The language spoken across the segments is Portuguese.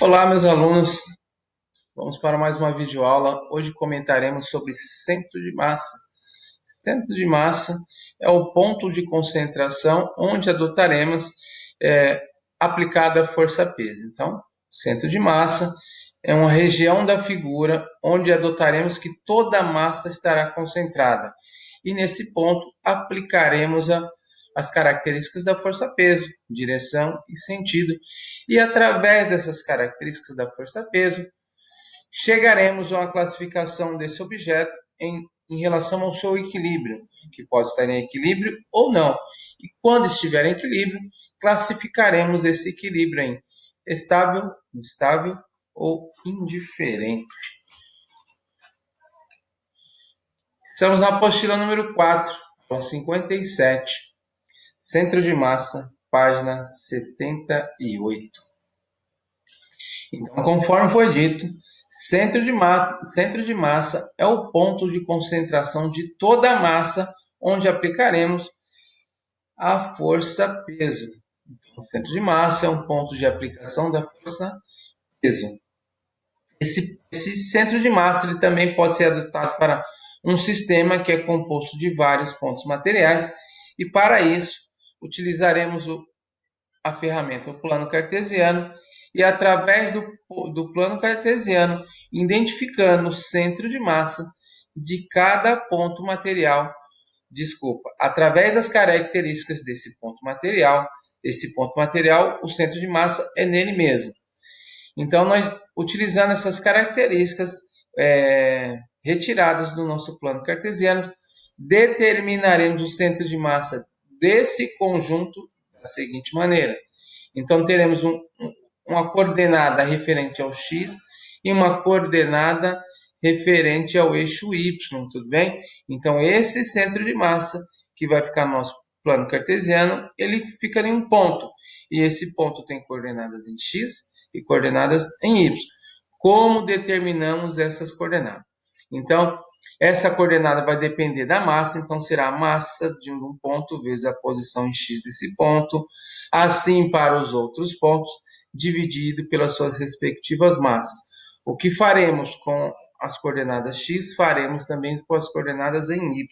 Olá, meus alunos. Vamos para mais uma videoaula. Hoje comentaremos sobre centro de massa. Centro de massa é o ponto de concentração onde adotaremos aplicada a força-peso. Então, centro de massa é uma região da figura onde adotaremos que toda a massa estará concentrada. E nesse ponto aplicaremos as características da força-peso, direção e sentido. E através dessas características da força-peso, chegaremos a uma classificação desse objeto em relação ao seu equilíbrio, que pode estar em equilíbrio ou não. E quando estiver em equilíbrio, classificaremos esse equilíbrio em estável, instável ou indiferente. Estamos na apostila número 4, aula 57, centro de massa, página 78. Então, conforme foi dito, centro de massa é o ponto de concentração de toda a massa onde aplicaremos a força-peso. O centro de massa é um ponto de aplicação da força-peso. Esse centro de massa ele também pode ser adotado para um sistema que é composto de vários pontos materiais e para isso utilizaremos a ferramenta o plano cartesiano e através do plano cartesiano identificando o centro de massa de cada ponto material, através das características desse ponto material, o centro de massa é nele mesmo. Então, nós, utilizando essas características retiradas do nosso plano cartesiano, determinaremos o centro de massa desse conjunto da seguinte maneira. Então, teremos uma coordenada referente ao x e uma coordenada referente ao eixo y, tudo bem? Então, esse centro de massa que vai ficar no nosso plano cartesiano, ele fica em um ponto. E esse ponto tem coordenadas em x e coordenadas em y. Como determinamos essas coordenadas? Então, essa coordenada vai depender da massa, então será a massa de um ponto vezes a posição em x desse ponto, assim para os outros pontos, dividido pelas suas respectivas massas. O que faremos com as coordenadas x, faremos também com as coordenadas em y.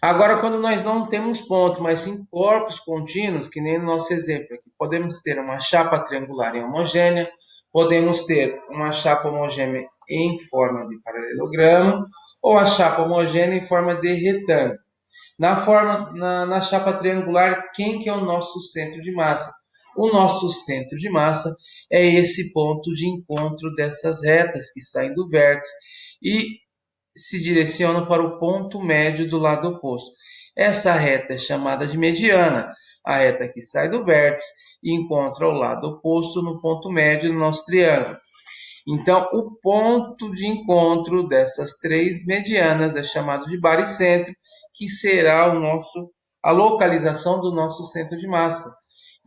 Agora, quando nós não temos ponto, mas sim corpos contínuos, que nem no nosso exemplo aqui, podemos ter uma chapa triangular e homogênea, podemos ter uma chapa homogênea em forma de paralelogramo ou a chapa homogênea em forma de retângulo. Na chapa triangular, quem que é o nosso centro de massa? O nosso centro de massa é esse ponto de encontro dessas retas que saem do vértice e se direcionam para o ponto médio do lado oposto. Essa reta é chamada de mediana, a reta que sai do vértice e encontra o lado oposto no ponto médio do nosso triângulo. Então, o ponto de encontro dessas três medianas é chamado de baricentro, que será a localização do nosso centro de massa.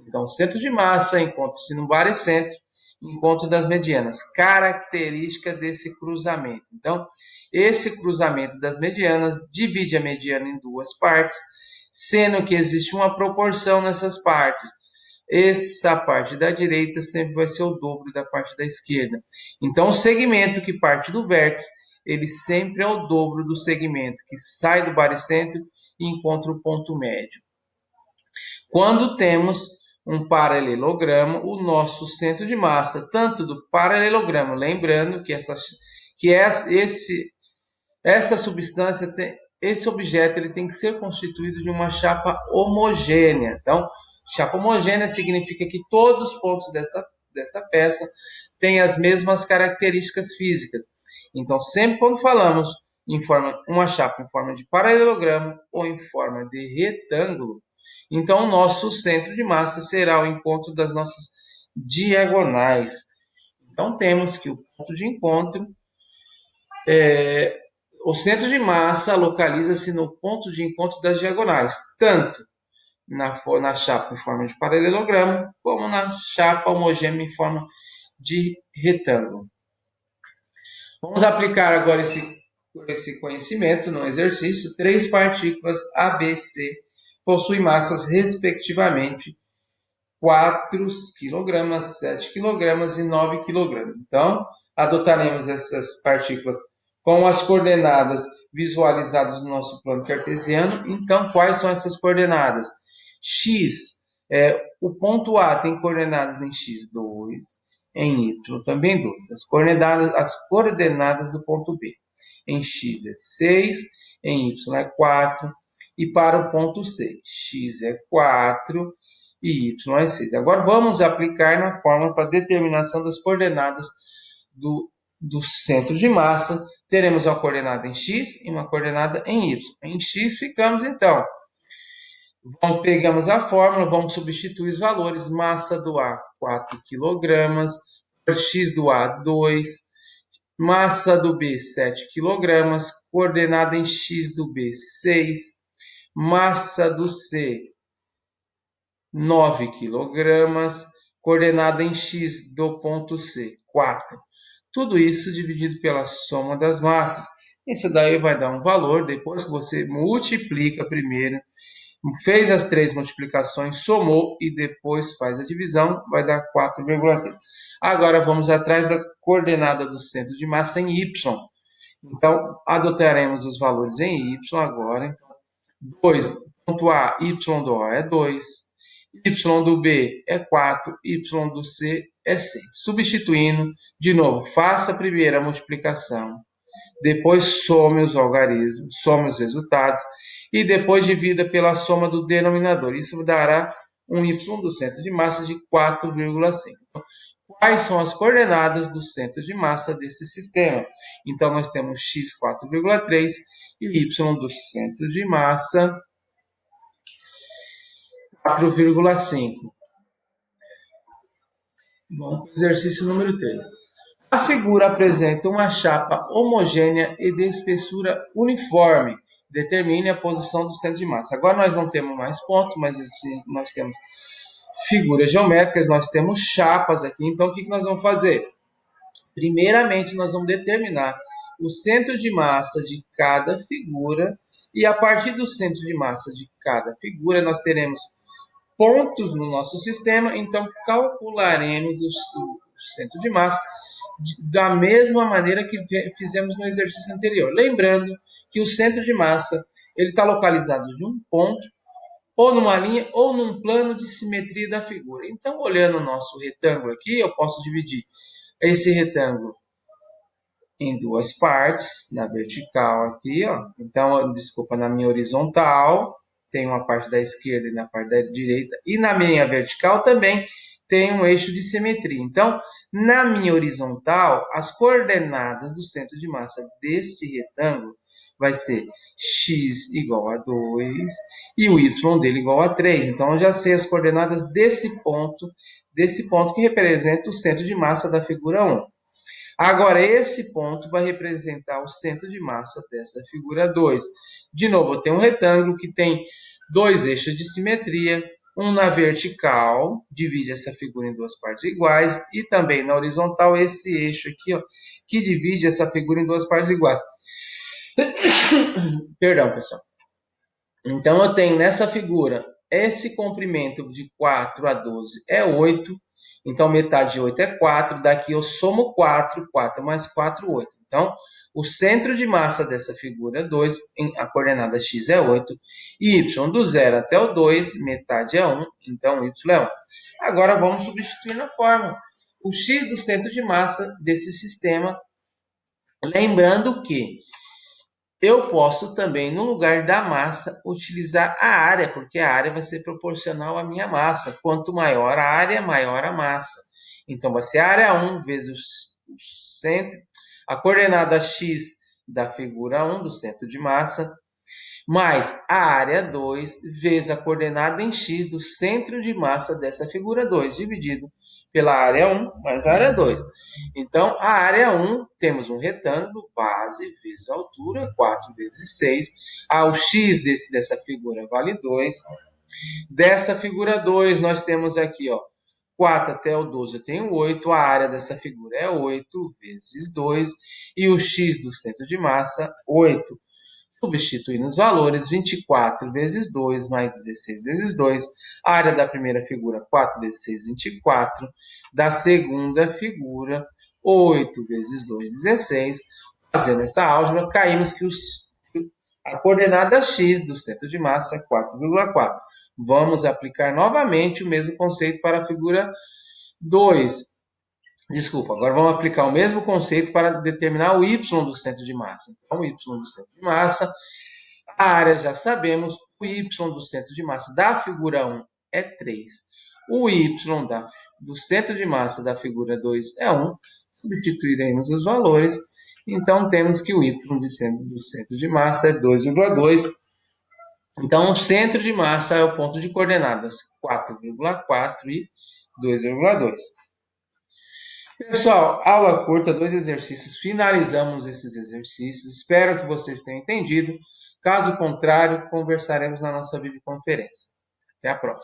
Então, o centro de massa encontra-se no baricentro, encontro das medianas, característica desse cruzamento. Então, esse cruzamento das medianas divide a mediana em duas partes, sendo que existe uma proporção nessas partes. Essa parte da direita sempre vai ser o dobro da parte da esquerda. Então, o segmento que parte do vértice, ele sempre é o dobro do segmento que sai do baricentro e encontra o ponto médio. Quando temos um paralelogramo, o nosso centro de massa, tanto do paralelogramo, lembrando que essa substância, esse objeto, ele tem que ser constituído de uma chapa homogênea. Então, chapa homogênea significa que todos os pontos dessa peça têm as mesmas características físicas. Então, sempre quando falamos uma chapa em forma de paralelogramo ou em forma de retângulo, então o nosso centro de massa será o encontro das nossas diagonais. Então, temos que o ponto de encontro o centro de massa localiza-se no ponto de encontro das diagonais, tanto na chapa em forma de paralelogramo, como na chapa homogênea em forma de retângulo. Vamos aplicar agora esse conhecimento no exercício. 3 partículas A, B, C possuem massas, respectivamente, 4 kg, 7 kg e 9 kg. Então, adotaremos essas partículas com as coordenadas visualizadas no nosso plano cartesiano. Então, quais são essas coordenadas? X, o ponto A tem coordenadas em x2, em y também 2. As coordenadas do ponto B em x é 6, em y é 4, e para o ponto C, x é 4 e y é 6. Agora vamos aplicar na fórmula para determinação das coordenadas do centro de massa. Teremos uma coordenada em x e uma coordenada em y. Em x ficamos então. Pegamos a fórmula, vamos substituir os valores. Massa do A, 4 kg, x do A, 2, massa do B, 7 kg, coordenada em x do B, 6, massa do C, 9 kg, coordenada em x do ponto C, 4. Tudo isso dividido pela soma das massas. Isso daí vai dar um valor, depois que você multiplica primeiro, fez as 3 multiplicações, somou e depois faz a divisão, vai dar 4,3. Agora vamos atrás da coordenada do centro de massa em y. Então, adotaremos os valores em y agora. Então, 2, ponto A, y do A é 2, y do B é 4, y do C é 6. Substituindo, de novo, faça primeiro a multiplicação, depois some os algarismos, some os resultados, e depois divida pela soma do denominador. Isso dará um y do centro de massa de 4,5. Então, quais são as coordenadas do centro de massa desse sistema? Então, nós temos x 4,3 e y do centro de massa 4,5. Vamos para o exercício número 3. A figura apresenta uma chapa homogênea e de espessura uniforme. Determine a posição do centro de massa. Agora nós não temos mais pontos, mas nós temos figuras geométricas, nós temos chapas aqui. Então, o que nós vamos fazer? Primeiramente, nós vamos determinar o centro de massa de cada figura. E a partir do centro de massa de cada figura, nós teremos pontos no nosso sistema. Então, calcularemos o centro de massa da mesma maneira que fizemos no exercício anterior. Lembrando que o centro de massa ele está localizado de um ponto, ou numa linha, ou num plano de simetria da figura. Então, olhando o nosso retângulo aqui, eu posso dividir esse retângulo em duas partes, na vertical aqui, ó. Então, desculpa, na minha horizontal, tem uma parte da esquerda e na parte da direita, e na minha vertical também tem um eixo de simetria. Então, na minha horizontal, as coordenadas do centro de massa desse retângulo vai ser x igual a 2 e o y dele igual a 3. Então, eu já sei as coordenadas desse ponto que representa o centro de massa da figura 1. Agora, esse ponto vai representar o centro de massa dessa figura 2. De novo, eu tenho um retângulo que tem dois eixos de simetria, um na vertical, divide essa figura em duas partes iguais, e também na horizontal, esse eixo aqui, ó, que divide essa figura em duas partes iguais. Perdão, pessoal. Então, eu tenho nessa figura, esse comprimento de 4 a 12 é 8, então metade de 8 é 4, daqui eu somo 4, 4 mais 4, 8. Então, o centro de massa dessa figura é 2, a coordenada x é 8, e y do 0 até o 2, metade é 1, então y é 1. Agora vamos substituir na fórmula. O x do centro de massa desse sistema, lembrando que eu posso também, no lugar da massa, utilizar a área, porque a área vai ser proporcional à minha massa. Quanto maior a área, maior a massa. Então, vai ser a área 1 vezes o centro, a coordenada x da figura 1, do centro de massa, mais a área 2 vezes a coordenada em x do centro de massa dessa figura 2, dividido pela área 1 mais a área 2. Então, a área 1, temos um retângulo, base vezes altura, 4 vezes 6. O x dessa figura vale 2. Dessa figura 2, nós temos aqui, ó, 4 até o 12 eu tenho 8. A área dessa figura é 8 vezes 2. E o x do centro de massa, 8 Substituindo os valores, 24 vezes 2 mais 16 vezes 2. A área da primeira figura, 4 vezes 6, 24. Da segunda figura, 8 vezes 2, 16. Fazendo essa álgebra, caímos que a coordenada x do centro de massa é 4,4. Vamos aplicar novamente o mesmo conceito para a figura 2. Desculpa, agora vamos aplicar o mesmo conceito para determinar o y do centro de massa. Então, o y do centro de massa, a área já sabemos, o y do centro de massa da figura 1 é 3. O y do centro de massa da figura 2 é 1. Substituiremos os valores. Então, temos que o y do centro de massa é 2,2. Então, o centro de massa é o ponto de coordenadas 4,4 e 2,2. Pessoal, aula curta, 2 exercícios. Finalizamos esses exercícios. Espero que vocês tenham entendido. Caso contrário, conversaremos na nossa videoconferência. Até a próxima.